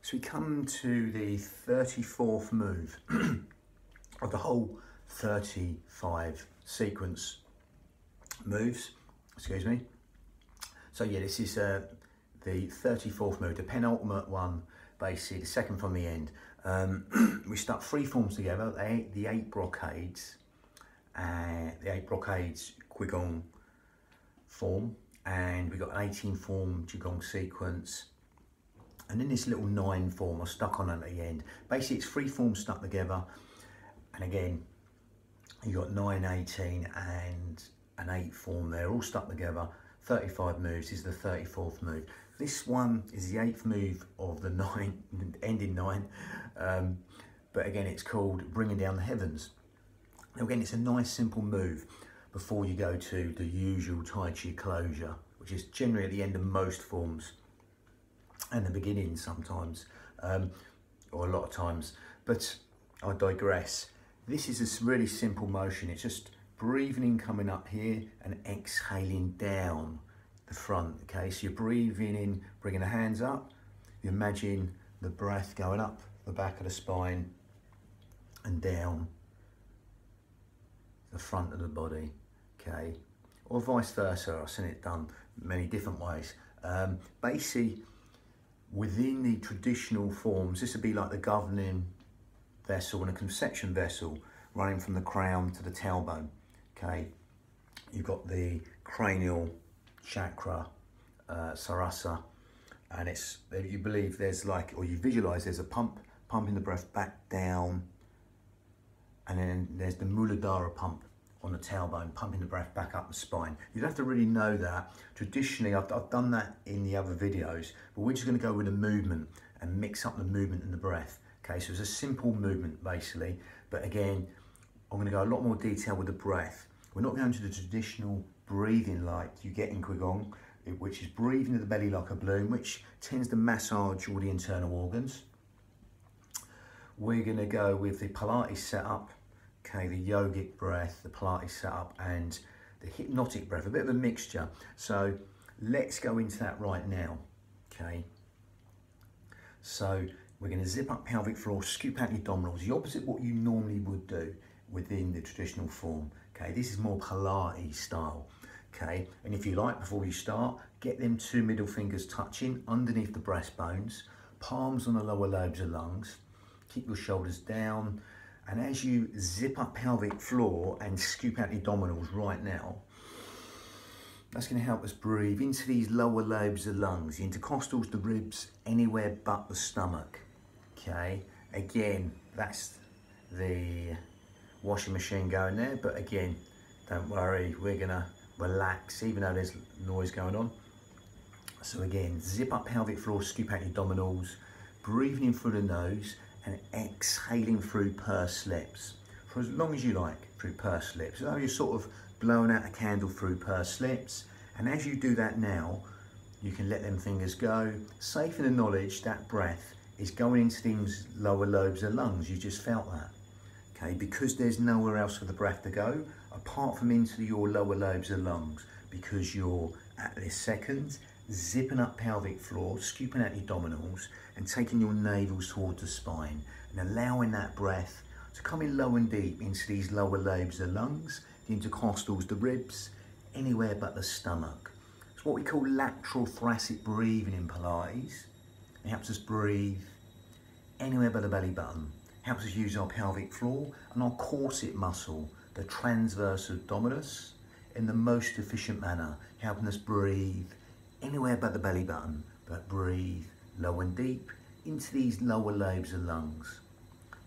So we come to the 34th move of the whole 35 sequence moves, excuse me. So yeah, this is the 34th move, the penultimate one, basically, the second from the end. We stuck 3 forms together, the 8 brocades, qigong form, and we got an 18 form qigong sequence, and then this little 9 form I stuck on at the end. Basically it's 3 forms stuck together, and again you got 9, 18 and an 8 form there, all stuck together. 35 moves. This is the 34th move. This one is the 8th move of the 9, ending 9, but again it's called bringing down the heavens. Now again, it's a nice simple move before you go to the usual Tai Chi closure, which is generally at the end of most forms and the beginning sometimes, or a lot of times, but I digress. This is a really simple motion. It's just breathing in, coming up here, and exhaling down the front. Okay, so you're breathing in, bringing the hands up. You imagine the breath going up the back of the spine and down the front of the body. Okay, or vice versa. I've seen it done many different ways. Basically, within the traditional forms, this would be like the governing vessel and a conception vessel running from the crown to the tailbone. Okay, you've got the cranial chakra, sarasa, and it's, you believe there's like, or you visualize there's a pumping the breath back down, and then there's the muladhara pump on the tailbone, pumping the breath back up the spine. You'd have to really know that. Traditionally, I've done that in the other videos, but we're just going to go with the movement and mix up the movement and the breath. Okay, so it's a simple movement basically, but again, I'm going to go a lot more detail with the breath. We're not going to the traditional breathing like you get in qigong, which is breathing to the belly like a balloon, which tends to massage all the internal organs. We're going to go with the Pilates setup, okay, the yogic breath, the Pilates setup, and the hypnotic breath, a bit of a mixture. So let's go into that right now, okay? So we're going to zip up pelvic floor, scoop out the abdominals, the opposite of what you normally would do within the traditional form. Okay, this is more Pilates style. Okay, and if you like, before you start, get them 2 middle fingers touching underneath the breastbones, palms on the lower lobes of lungs. Keep your shoulders down, and as you zip up pelvic floor and scoop out the abdominals right now, that's going to help us breathe into these lower lobes of lungs, the intercostals, the ribs, anywhere but the stomach. Okay, again, that's the washing machine going there, but again, don't worry, we're gonna relax even though there's noise going on. So again, zip up pelvic floor, scoop out your abdominals, breathing in through the nose and exhaling through pursed lips for as long as you like, through pursed lips. So you're sort of blowing out a candle through pursed lips, and as you do that now, you can let them fingers go, safe in the knowledge that breath is going into these lower lobes of lungs. You just felt that. Okay, because there's nowhere else for the breath to go apart from into your lower lobes of lungs, because you're at this second zipping up pelvic floor, scooping out your abdominals and taking your navels towards the spine and allowing that breath to come in low and deep into these lower lobes of lungs, the intercostals, the ribs, anywhere but the stomach. It's what we call lateral thoracic breathing in Pilates. It helps us breathe anywhere but the belly button. Helps us use our pelvic floor and our corset muscle, the transverse abdominis, in the most efficient manner, helping us breathe anywhere but the belly button, but breathe low and deep into these lower lobes of lungs.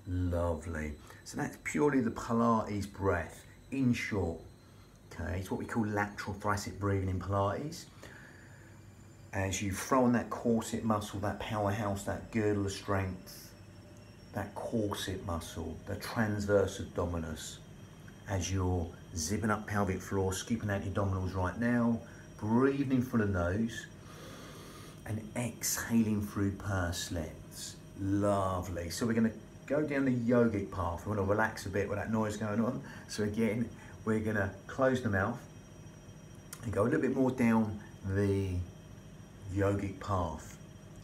Lovely. So that's purely the Pilates breath, in short. Okay, it's what we call lateral thoracic breathing in Pilates. As you throw on that corset muscle, that powerhouse, that girdle of strength, that corset muscle, the transverse abdominis, as you're zipping up pelvic floor, scooping out your abdominals right now, breathing through the nose and exhaling through pursed lips. Lovely. So we're going to go down the yogic path. We want to relax a bit with that noise going on. So again, we're going to close the mouth and go a little bit more down the yogic path.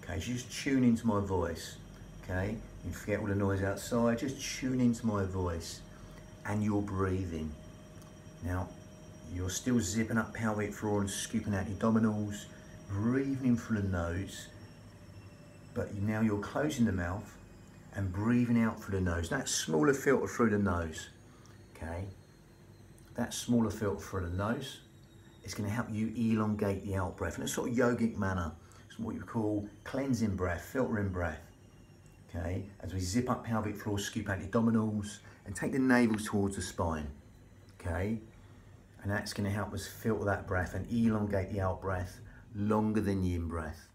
Okay, so just tune into my voice. Okay, you forget all the noise outside, just tune into my voice and your breathing. Now, you're still zipping up pelvic floor and scooping out your abdominals, breathing in through the nose, but now you're closing the mouth and breathing out through the nose. That smaller filter through the nose, okay? That smaller filter through the nose is going to help you elongate the out breath in a sort of yogic manner. It's what you call cleansing breath, filtering breath, okay? As we zip up pelvic floor, scoop out the abdominals and take the navel towards the spine, okay? And that's going to help us filter that breath and elongate the out breath longer than the in breath,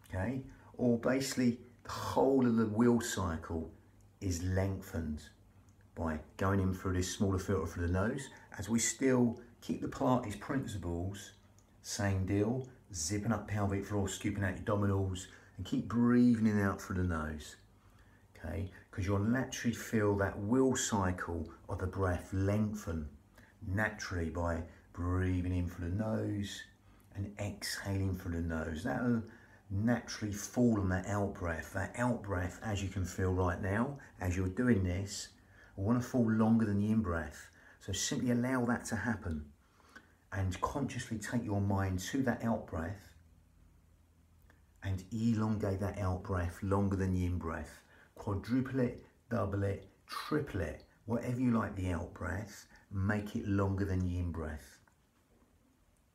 okay? Or basically the whole of the wheel cycle is lengthened by going in through this smaller filter through the nose, as we still keep the Pilates principles, same deal, zipping up pelvic floor, scooping out your abdominals, and keep breathing in and out through the nose, okay? Because you'll naturally feel that wheel cycle of the breath lengthen naturally by breathing in through the nose and exhaling through the nose. That'll naturally fall on that out breath. That out breath, as you can feel right now, as you're doing this, will want to fall longer than the in breath. So simply allow that to happen and consciously take your mind to that out breath and elongate that out breath longer than the in breath. Quadruple it, double it, triple it, whatever you like the out breath, make it longer than the in breath.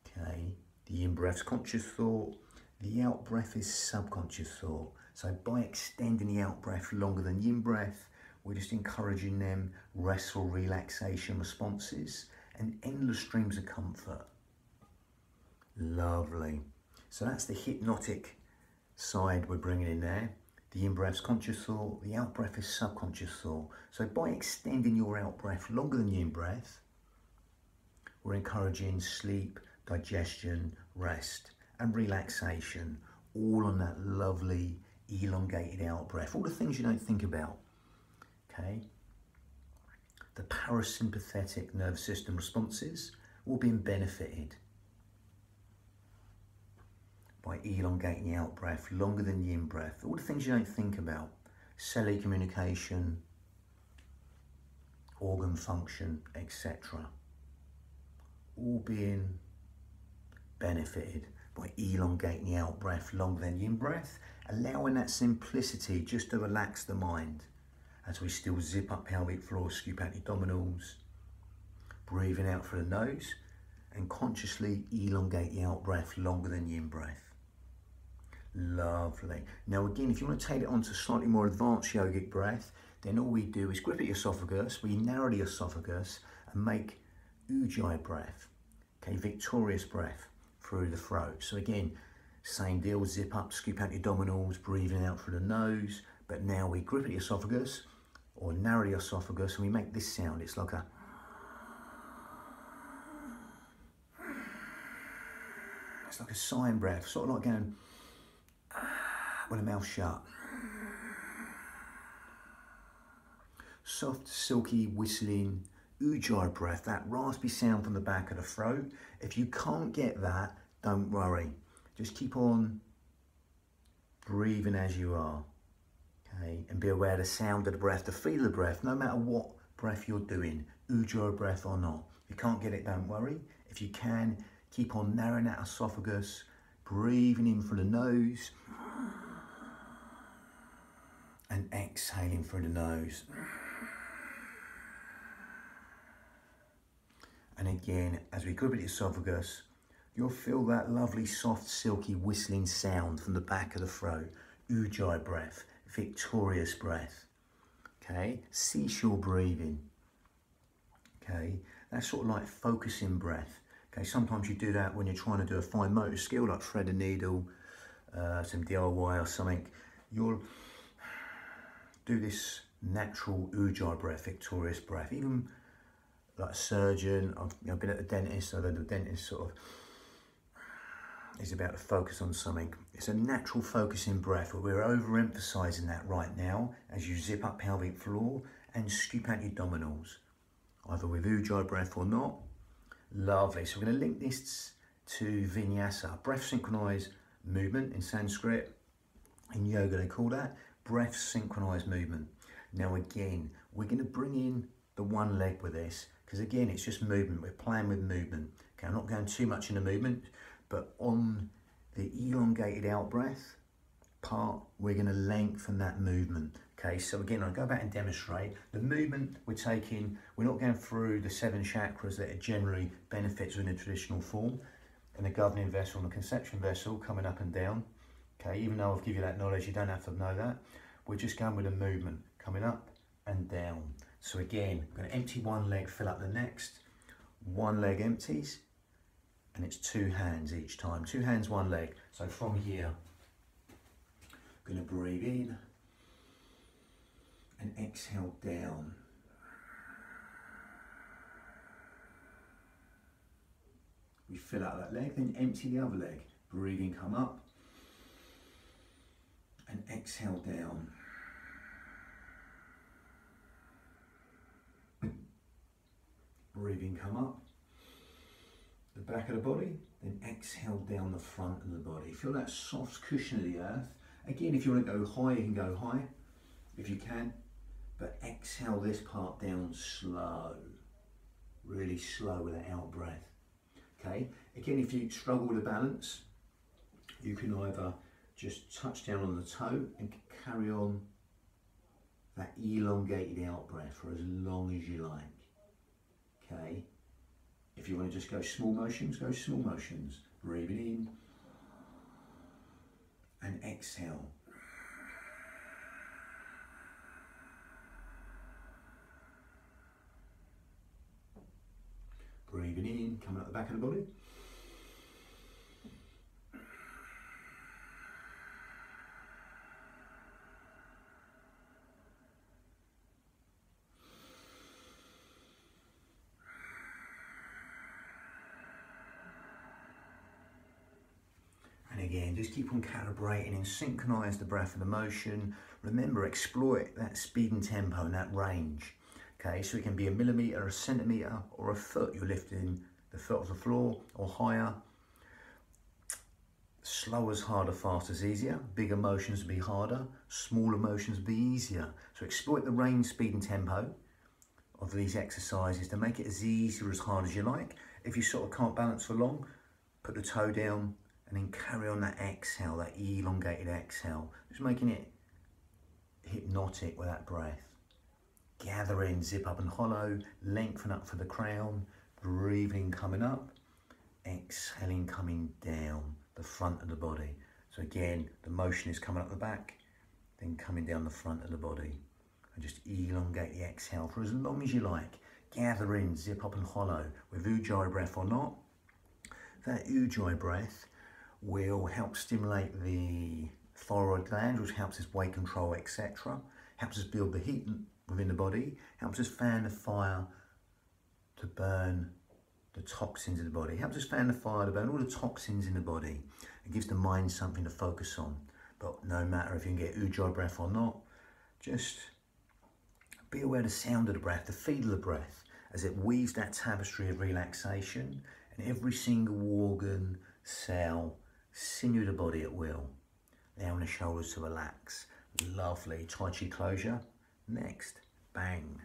Okay, the in breath's conscious thought, the out breath is subconscious thought. So by extending the out breath longer than the in breath, we're just encouraging them restful relaxation responses and endless streams of comfort. Lovely. So that's the hypnotic side we're bringing in there. The in breath's conscious thought, the out breath is subconscious thought. So by extending your out breath longer than the in breath, we're encouraging sleep, digestion, rest and relaxation, all on that lovely elongated out breath. All the things you don't think about, okay? The parasympathetic nervous system responses will be benefited by elongating the out breath longer than the in breath. All the things you don't think about, cellular communication, organ function, etc. all being benefited by elongating the out breath longer than the in breath, allowing that simplicity just to relax the mind as we still zip up pelvic floor, scoop out the abdominals, breathing out through the nose and consciously elongate the out breath longer than the in breath. Lovely. Now again, if you want to take it on to slightly more advanced yogic breath, then all we do is grip at your esophagus, we narrow the esophagus and make ujjayi breath, okay, victorious breath through the throat. So again, same deal, zip up, scoop out the abdominals, breathing out through the nose, but now we grip at the esophagus or narrow the esophagus and we make this sound. It's like a sighing breath, sort of like going with the mouth shut. Soft, silky, whistling, ujjayi breath, that raspy sound from the back of the throat. If you can't get that, don't worry. Just keep on breathing as you are, okay? And be aware of the sound of the breath, the feel of the breath, no matter what breath you're doing, ujjayi breath or not. If you can't get it, don't worry. If you can, keep on narrowing that esophagus, breathing in through the nose and exhaling through the nose. And again, as we grip at the esophagus, you'll feel that lovely, soft, silky, whistling sound from the back of the throat. Ujjayi breath, victorious breath, okay? Seashore breathing, okay? That's sort of like focusing breath, okay? Sometimes you do that when you're trying to do a fine motor skill, like thread a needle, some DIY or something. You'll do this natural ujjayi breath, victorious breath. Even like a surgeon, I've been at the dentist, so the dentist sort of is about to focus on something. It's a natural focusing breath, but we're overemphasizing that right now as you zip up pelvic floor and scoop out your abdominals, either with ujjayi breath or not. Lovely. So we're going to link this to vinyasa, breath synchronized movement in Sanskrit. In yoga, they call that breath synchronized movement. Now again, we're going to bring in the one leg with this, because again, it's just movement. We're playing with movement. Okay, I'm not going too much into movement, but on the elongated out breath part, we're going to lengthen that movement. Okay, so again, I'll go back and demonstrate. The movement we're taking, we're not going through the 7 chakras that are generally benefits in a traditional form, and the governing vessel and the conception vessel coming up and down. Okay, even though I've given you that knowledge, you don't have to know that. We're just going with a movement, coming up and down. So again, I'm going to empty one leg, fill up the next. One leg empties, and it's 2 hands each time. 2 hands, 1 leg. So from here, I'm going to breathe in and exhale down. We fill out that leg, then empty the other leg. Breathing, come up and exhale down. Breathing, come up the back of the body, then exhale down the front of the body. Feel that soft cushion of the earth. Again, if you want to go high, you can go high, if you can, but exhale this part down slow, really slow with that out breath. Okay, again, if you struggle with the balance, you can either just touch down on the toe and carry on that elongated out breath for as long as you like. Okay, if you want to just go small motions, go small motions. Breathing in and exhale. Breathing in, coming up the back of the body. And again, just keep on calibrating and synchronize the breath and the motion. Remember, exploit that speed and tempo and that range. Okay, so it can be a millimeter, a centimeter, or a foot. You're lifting the foot off the floor or higher. Slow is harder, fast is easier. Bigger motions be harder, smaller motions be easier. So exploit the range, speed and tempo of these exercises to make it as easy or as hard as you like. If you sort of can't balance for long, put the toe down and then carry on that exhale, that elongated exhale. Just making it hypnotic with that breath. Gather in, zip up and hollow, lengthen up for the crown, breathing coming up, exhaling coming down the front of the body. So again, the motion is coming up the back, then coming down the front of the body. And just elongate the exhale for as long as you like. Gather in, zip up and hollow, with Ujjayi breath or not. That Ujjayi breath will help stimulate the thyroid gland, which helps us weight control, etc. Helps us build the heat within the body, helps us fan the fire to burn the toxins in the body, helps us fan the fire to burn all the toxins in the body. It gives the mind something to focus on. But no matter if you can get Ujjayi breath or not, just be aware of the sound of the breath, the feel of the breath, as it weaves that tapestry of relaxation and every single organ, cell, sinew of the body at will. Allowing the shoulders to relax. Lovely. Tai Chi closure. Next. Bang.